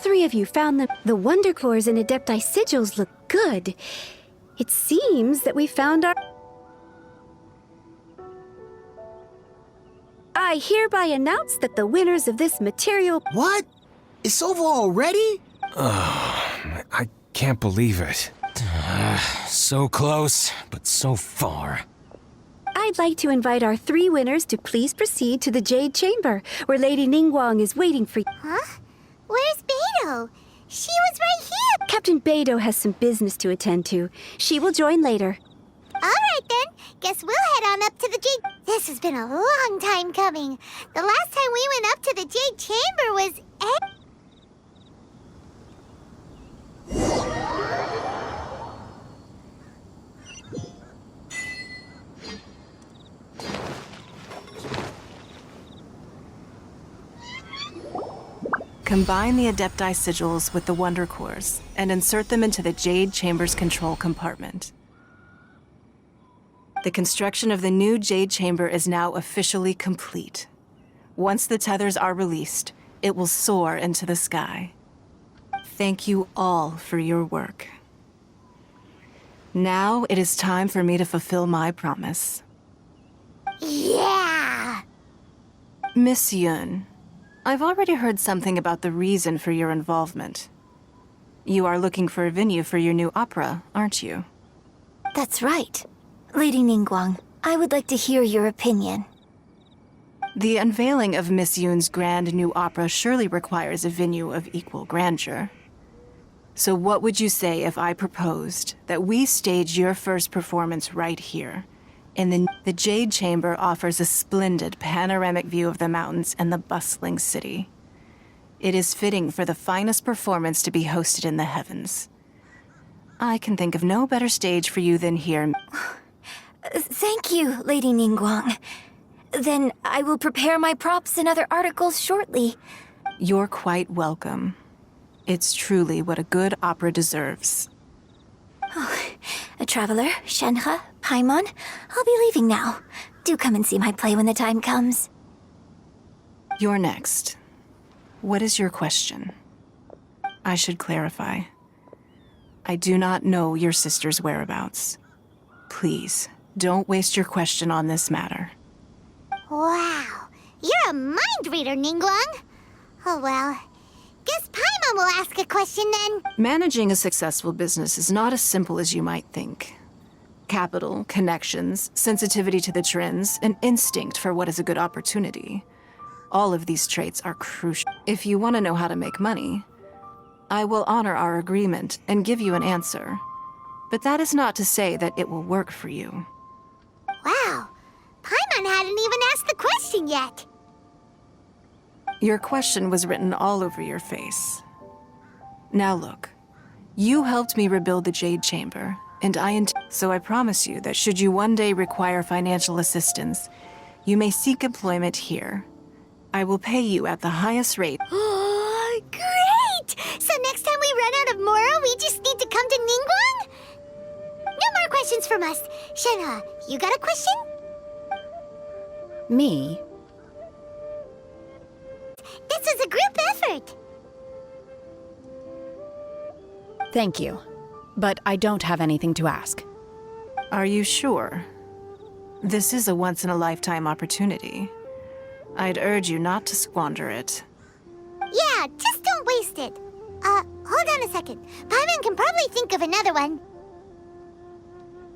three of you found them. The Wonder Cores and Adepti Sigils look good. It seems that we found our... I hereby announce that the winners of this material... What? It's over already? I can't believe it. So close, but so far. I'd like to invite our three winners to please proceed to the Jade Chamber, where Lady Ningguang is waiting for you. Huh? Where's Beidou? She was right here! Captain Beidou has some business to attend to. She will join later. Alright then, guess we'll head on up to the Jade... This has been a long time coming. The last time we went up to the Jade Chamber was... Combine the Adepti Sigils with the Wonder Cores and insert them into the Jade Chamber's control compartment. The construction of the new Jade Chamber is now officially complete. Once the tethers are released, it will soar into the sky. Thank you all for your work. Now it is time for me to fulfill my promise. Yeah! Miss Yun, I've already heard something about the reason for your involvement. You are looking for a venue for your new opera, aren't you? That's right. Lady Ningguang, I would like to hear your opinion. The unveiling of Miss Yun's grand new opera surely requires a venue of equal grandeur. So what would you say if I proposed that we stage your first performance right here? And the Jade Chamber offers a splendid panoramic view of the mountains and the bustling city. It is fitting for the finest performance to be hosted in the heavens. I can think of no better stage for you than here. Thank you, Lady Ningguang. Then I will prepare my props and other articles shortly. You're quite welcome. It's truly what a good opera deserves. A traveler, Shenhe, Paimon, I'll be leaving now. Do come and see my play when the time comes. You're next. What is your question? I should clarify. I do not know your sister's whereabouts. Please, don't waste your question on this matter. Wow, you're a mind reader, Ningguang. Oh well, guess Paimon will ask a question then. Managing a successful business is not as simple as you might think. Capital, connections, sensitivity to the trends, and instinct for what is a good opportunity. All of these traits are crucial. If you want to know how to make money, I will honor our agreement and give you an answer. But that is not to say that it will work for you. Wow, Paimon hadn't even asked the question yet. Your question was written all over your face. Now look, you helped me rebuild the Jade Chamber, and so I promise you that should you one day require financial assistance, you may seek employment here. I will pay you at the highest rate. Oh, great! So next time we run out of Moro, we just need to come to Ningguang? No more questions from us. Shenhe, you got a question? Me? This is a group effort. Thank you. But I don't have anything to ask. Are you sure? This is a once-in-a-lifetime opportunity. I'd urge you not to squander it. Yeah, just don't waste it. Hold on a second. Paimon can probably think of another one.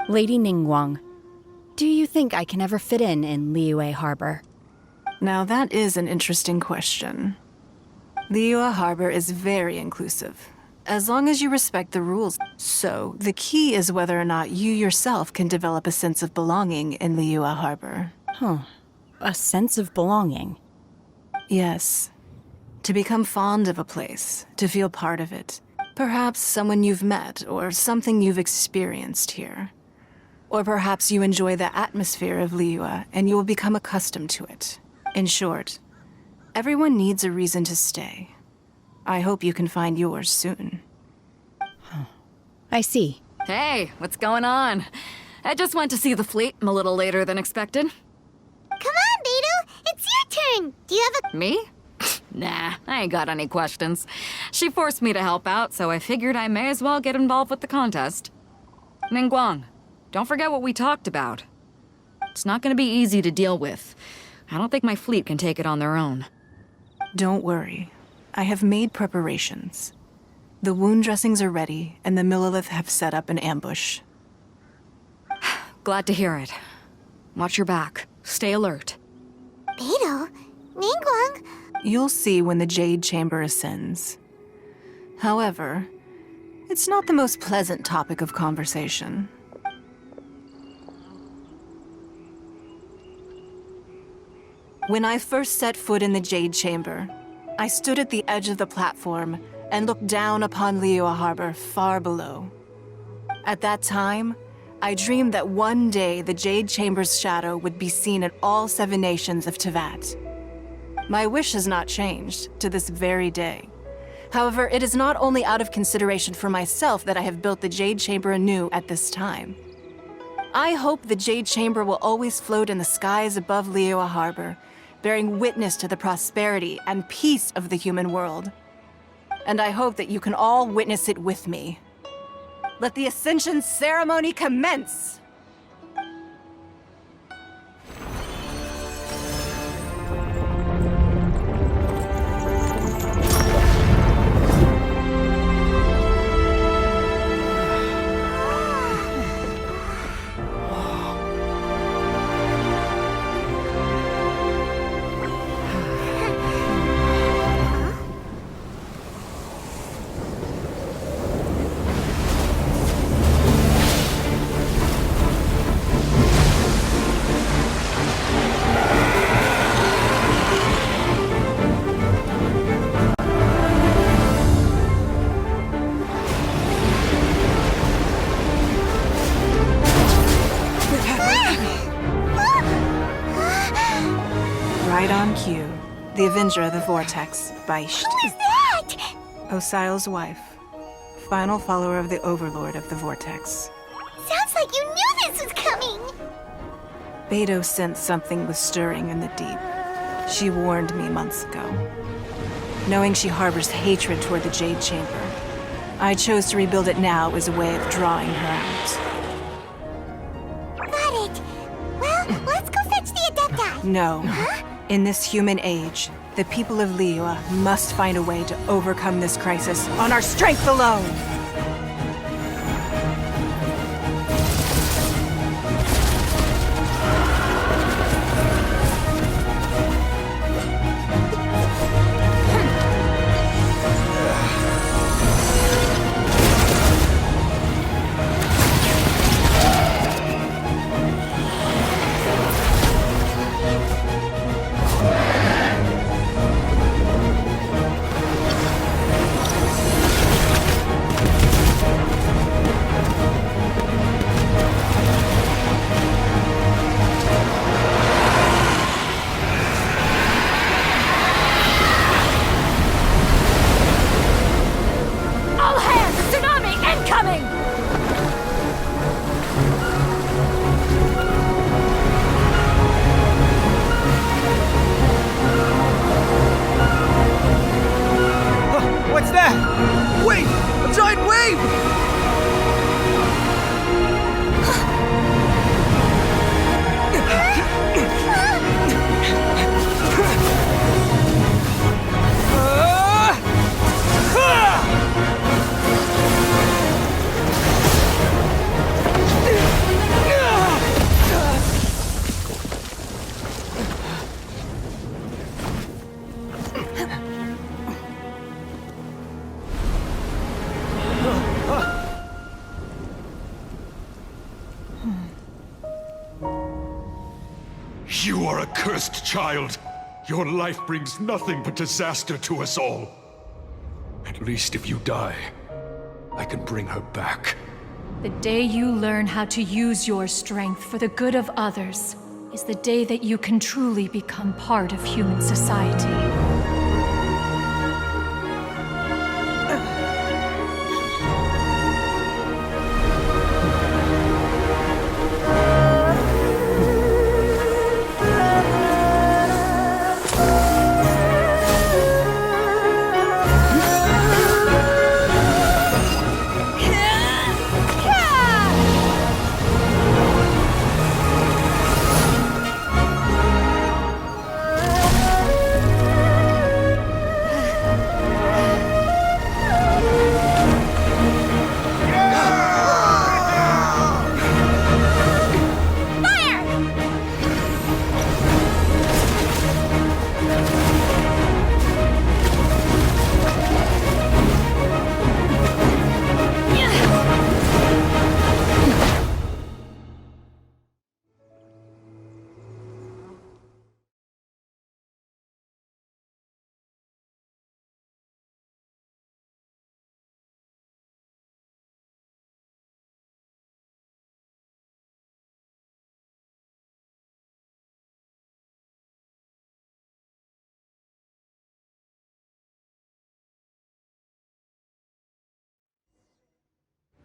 Lady Ningguang, do you think I can ever fit in Liyue Harbor? Now that is an interesting question. Liyue Harbor is very inclusive, as long as you respect the rules. So, the key is whether or not you yourself can develop a sense of belonging in Liyue Harbor. Huh. A sense of belonging. Yes. To become fond of a place, to feel part of it. Perhaps someone you've met, or something you've experienced here. Or perhaps you enjoy the atmosphere of Liyue, and you will become accustomed to it. In short, everyone needs a reason to stay. I hope you can find yours soon. I see. Hey, what's going on? I just went to see the fleet. I'm a little later than expected. Come on, Beidou. It's your turn. Do you have a... Me? Nah, I ain't got any questions. She forced me to help out, so I figured I may as well get involved with the contest. Ningguang, don't forget what we talked about. It's not gonna be easy to deal with. I don't think my fleet can take it on their own. Don't worry. I have made preparations. The wound dressings are ready, and the Millilith have set up an ambush. Glad to hear it. Watch your back. Stay alert. Beidou? Ningguang? You'll see when the Jade Chamber ascends. However, it's not the most pleasant topic of conversation. When I first set foot in the Jade Chamber, I stood at the edge of the platform and looked down upon Liyue Harbor far below. At that time, I dreamed that one day the Jade Chamber's shadow would be seen in all 7 nations of Teyvat. My wish has not changed to this very day. However, it is not only out of consideration for myself that I have built the Jade Chamber anew at this time. I hope the Jade Chamber will always float in the skies above Liyue Harbor, bearing witness to the prosperity and peace of the human world. And I hope that you can all witness it with me. Let the Ascension ceremony commence! Right on cue. The Avenger of the Vortex, Beisht. Who is that? Osial's wife. Final follower of the Overlord of the Vortex. Sounds like you knew this was coming! Beidou sensed something was stirring in the deep. She warned me months ago. Knowing she harbors hatred toward the Jade Chamber, I chose to rebuild it now as a way of drawing her out. Got it. Well, let's go fetch the Adepti. No. In this human age, the people of Liyue must find a way to overcome this crisis on our strength alone! What's that? Wait! A giant wave! You are a cursed child. Your life brings nothing but disaster to us all. At least if you die, I can bring her back. The day you learn how to use your strength for the good of others is the day that you can truly become part of human society.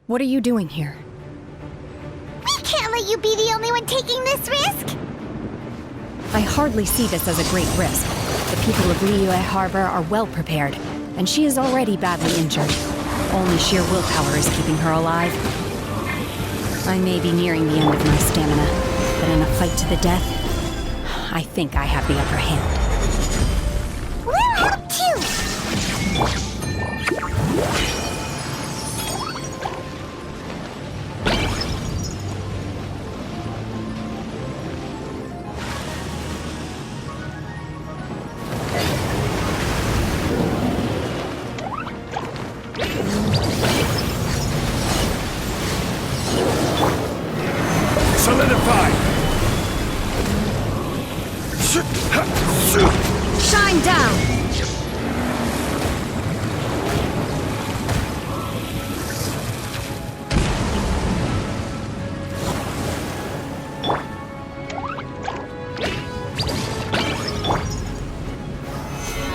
What are you doing here? We can't let you be the only one taking this risk! I hardly see this as a great risk. The people of Liyue Harbor are well prepared, and she is already badly injured. Only sheer willpower is keeping her alive. I may be nearing the end of my stamina, but in a fight to the death, I think I have the upper hand. We'll help too! Solidify! Shine down!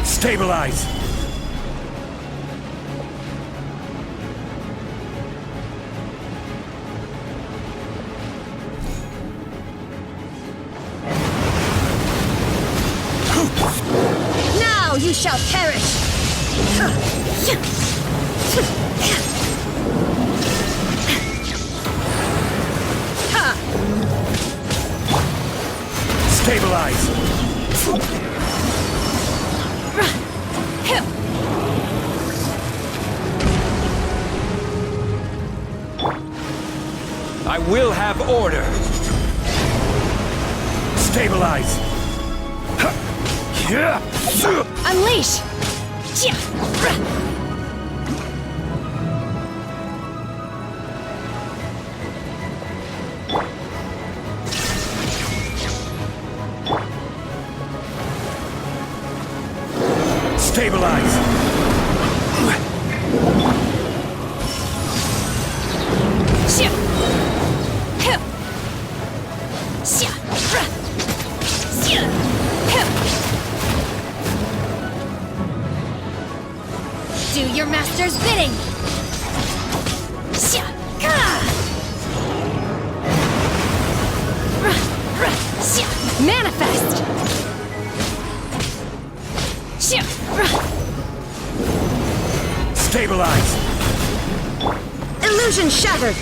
Stabilize! Now you shall perish! Stabilize! I will have order! Stabilize! Unleash! Stabilize! Do your master's bidding! Manifest! Stabilize! Illusion shattered!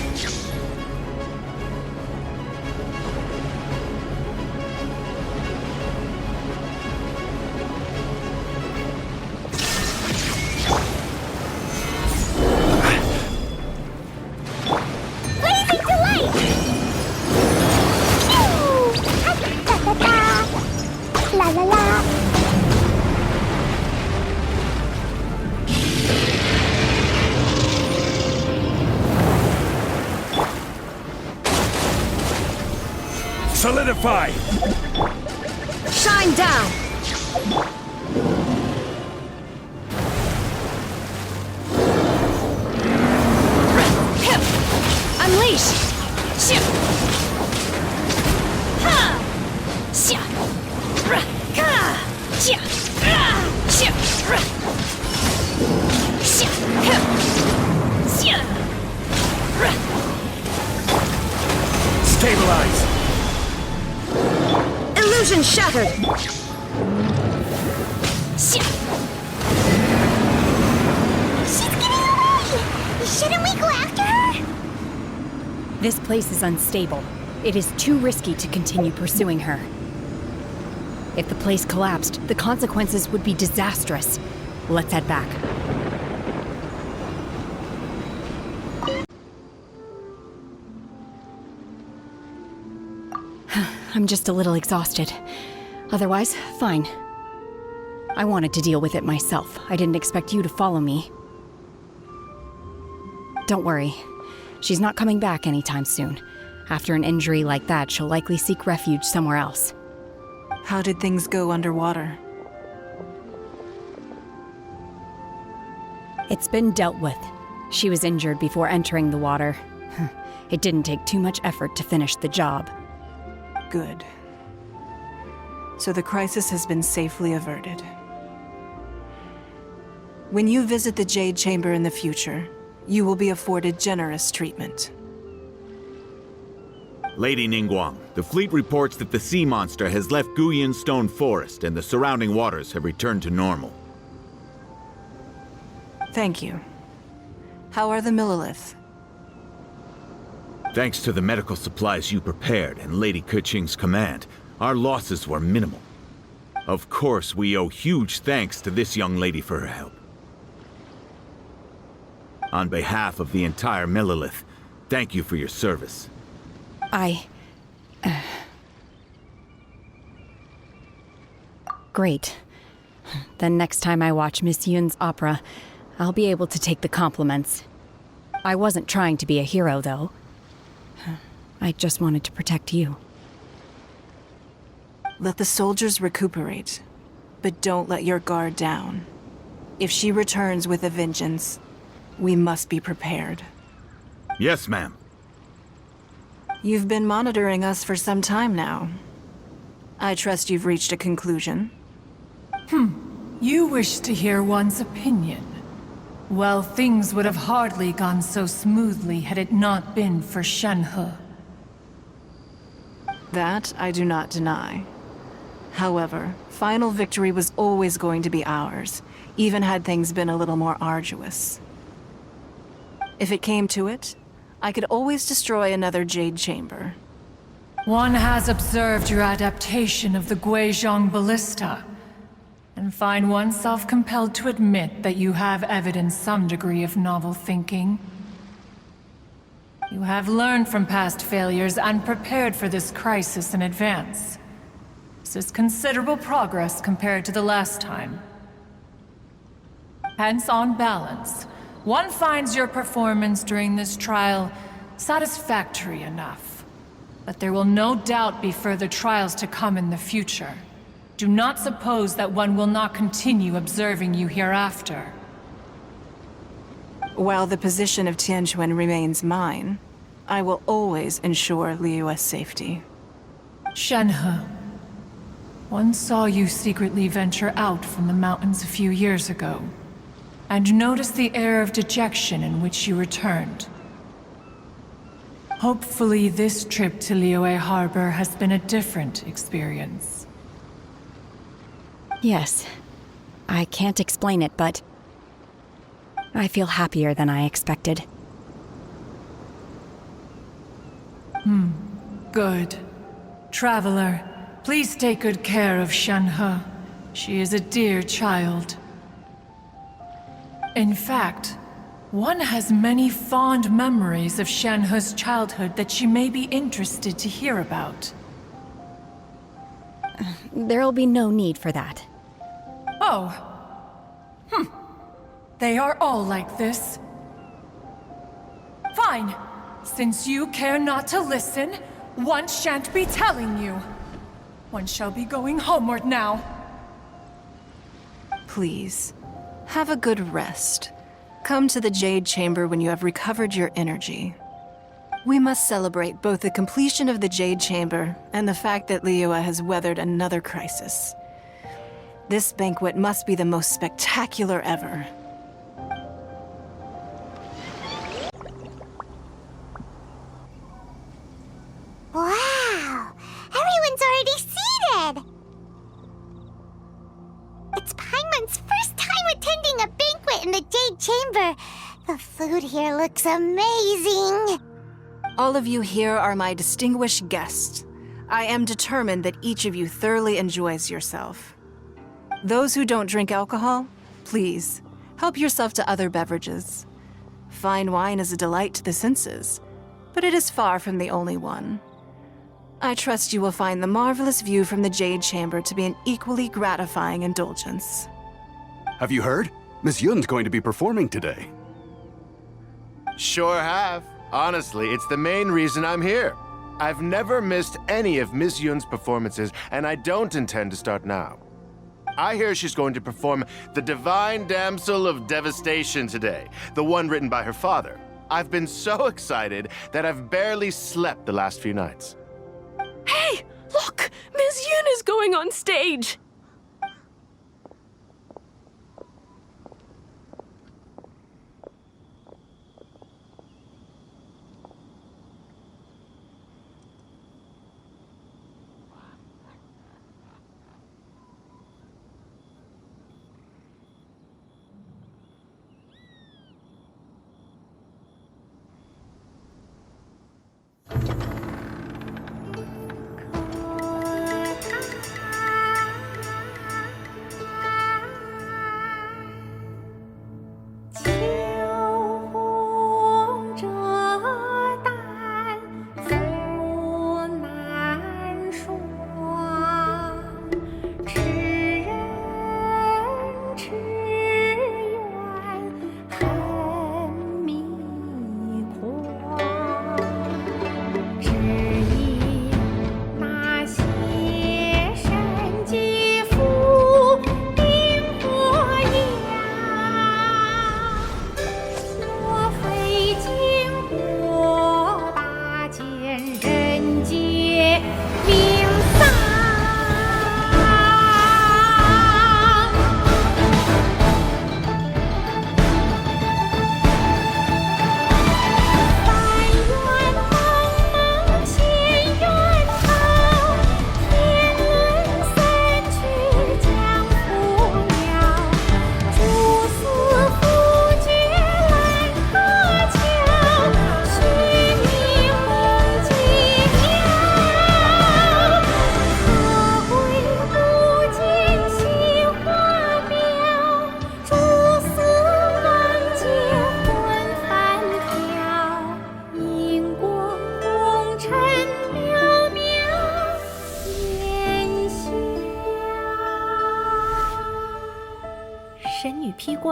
Blazing delight! La la la! Solidify! Shine down! Unleash! Stabilize! Illusion shattered! She's getting away! Shouldn't we go after her? This place is unstable. It is too risky to continue pursuing her. If the place collapsed, the consequences would be disastrous. Let's head back. I'm just a little exhausted. Otherwise, fine. I wanted to deal with it myself. I didn't expect you to follow me. Don't worry. She's not coming back anytime soon. After an injury like that, she'll likely seek refuge somewhere else. How did things go underwater? It's been dealt with. She was injured before entering the water. It didn't take too much effort to finish the job. Good. So the crisis has been safely averted. When you visit the Jade Chamber in the future, You will be afforded generous treatment. Lady Ningguang, the fleet reports that the sea monster has left Guyan Stone Forest and the surrounding waters have returned to normal. Thank you. How are the Millilith? Thanks to the medical supplies you prepared and Lady Keqing's command, our losses were minimal. Of course, we owe huge thanks to this young lady for her help. On behalf of the entire Millilith, thank you for your service. Great. Then next time I watch Miss Yun's opera, I'll be able to take the compliments. I wasn't trying to be a hero, though. I just wanted to protect you. Let the soldiers recuperate, but don't let your guard down. If she returns with a vengeance, we must be prepared. Yes, ma'am. You've been monitoring us for some time now. I trust you've reached a conclusion. You wish to hear one's opinion. Well, things would have hardly gone so smoothly had it not been for Shenhe. That I do not deny. However, final victory was always going to be ours, even had things been a little more arduous. If it came to it, I could always destroy another Jade Chamber. One has observed your adaptation of the Guizhong ballista, and find oneself compelled to admit that you have evidenced some degree of novel thinking. You have learned from past failures and prepared for this crisis in advance. This is considerable progress compared to the last time. Hence, on balance, one finds your performance during this trial satisfactory enough. But there will no doubt be further trials to come in the future. Do not suppose that one will not continue observing you hereafter. While the position of Tianquan remains mine, I will always ensure Liyue's safety. Shenhe, one saw you secretly venture out from the mountains a few years ago, and noticed the air of dejection in which you returned. Hopefully this trip to Liyue Harbor has been a different experience. Yes. I can't explain it, but I feel happier than I expected. Good. Traveler, please take good care of Shenhe. She is a dear child. In fact, one has many fond memories of Shenhe's childhood that she may be interested to hear about. There'll be no need for that. Oh. They are all like this. Fine. Since you care not to listen, one shan't be telling you. One shall be going homeward now. Please, have a good rest. Come to the Jade Chamber when you have recovered your energy. We must celebrate both the completion of the Jade Chamber and the fact that Liyue has weathered another crisis. This banquet must be the most spectacular ever. Wow! Everyone's already seated! It's Paimon's first time attending a banquet in the Jade Chamber. The food here looks amazing. All of you here are my distinguished guests. I am determined that each of you thoroughly enjoys yourself. Those who don't drink alcohol, please, help yourself to other beverages. Fine wine is a delight to the senses, but it is far from the only one. I trust you will find the marvelous view from the Jade Chamber to be an equally gratifying indulgence. Have you heard? Miss Yun's going to be performing today. Sure have. Honestly, it's the main reason I'm here. I've never missed any of Miss Yun's performances, and I don't intend to start now. I hear she's going to perform The Divine Damsel of Devastation today, the one written by her father. I've been so excited that I've barely slept the last few nights. Hey! Look! Miss Yun is going on stage!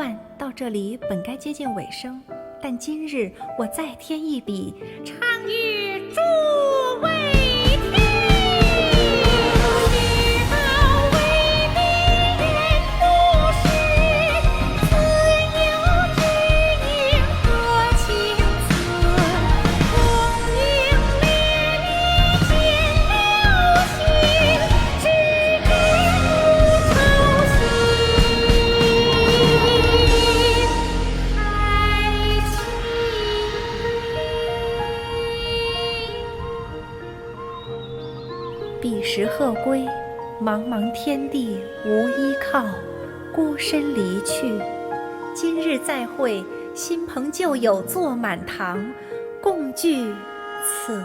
惯到这里本该接近尾声，但今日我再添一笔，唱与诸位听。彼时鹤归，茫茫天地无依靠，孤身离去。今日再会，新朋旧友坐满堂，共聚此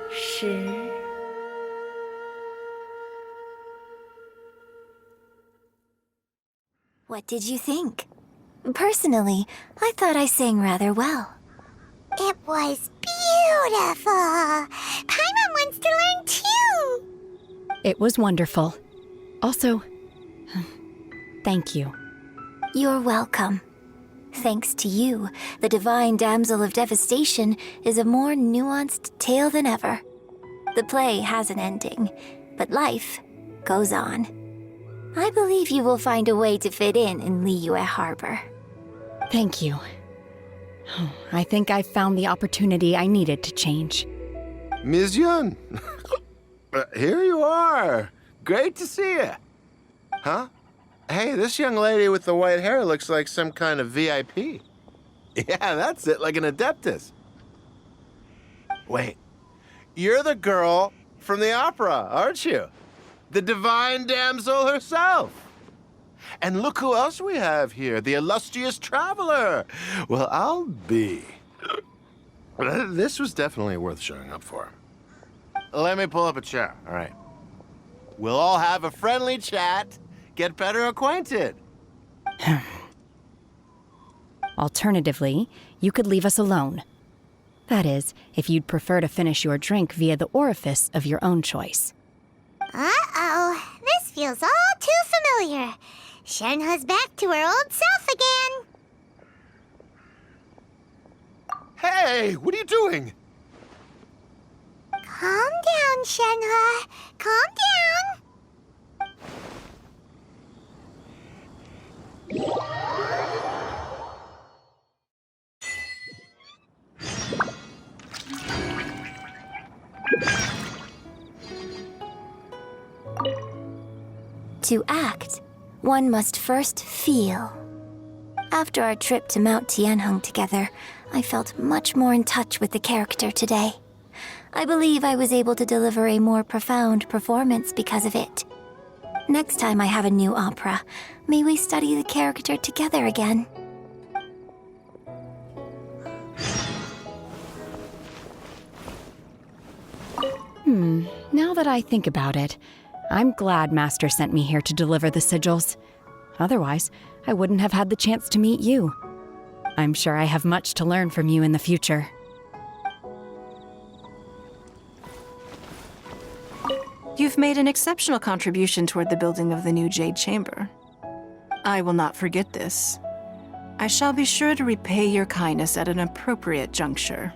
时。What did you think? Personally, I thought I sang rather well. It was beautiful! Paimon wants to learn too! It was wonderful. Also, thank you. You're welcome. Thanks to you, the Divine Damsel of Devastation is a more nuanced tale than ever. The play has an ending, but life goes on. I believe you will find a way to fit in Liyue Harbor. Thank you. I think I've found the opportunity I needed to change. Ms. Yun, here you are. Great to see you. Huh? Hey, this young lady with the white hair looks like some kind of VIP. Yeah, that's it, like an Adeptus. Wait, you're the girl from the opera, aren't you? The Divine Damsel herself. And look who else we have here, the illustrious traveler. Well, I'll be. This was definitely worth showing up for. Let me pull up a chair, all right? We'll all have a friendly chat, get better acquainted. Alternatively, you could leave us alone. That is, if you'd prefer to finish your drink via the orifice of your own choice. Uh-oh, this feels all too familiar. Shenhe's back to her old self again. Hey, what are you doing? Calm down, Shenhe. Calm down. To act, one must first feel. After our trip to Mount Tianheng together, I felt much more in touch with the character today. I believe I was able to deliver a more profound performance because of it. Next time I have a new opera, may we study the character together again. Now that I think about it, I'm glad Master sent me here to deliver the sigils. Otherwise, I wouldn't have had the chance to meet you. I'm sure I have much to learn from you in the future. You've made an exceptional contribution toward the building of the new Jade Chamber. I will not forget this. I shall be sure to repay your kindness at an appropriate juncture.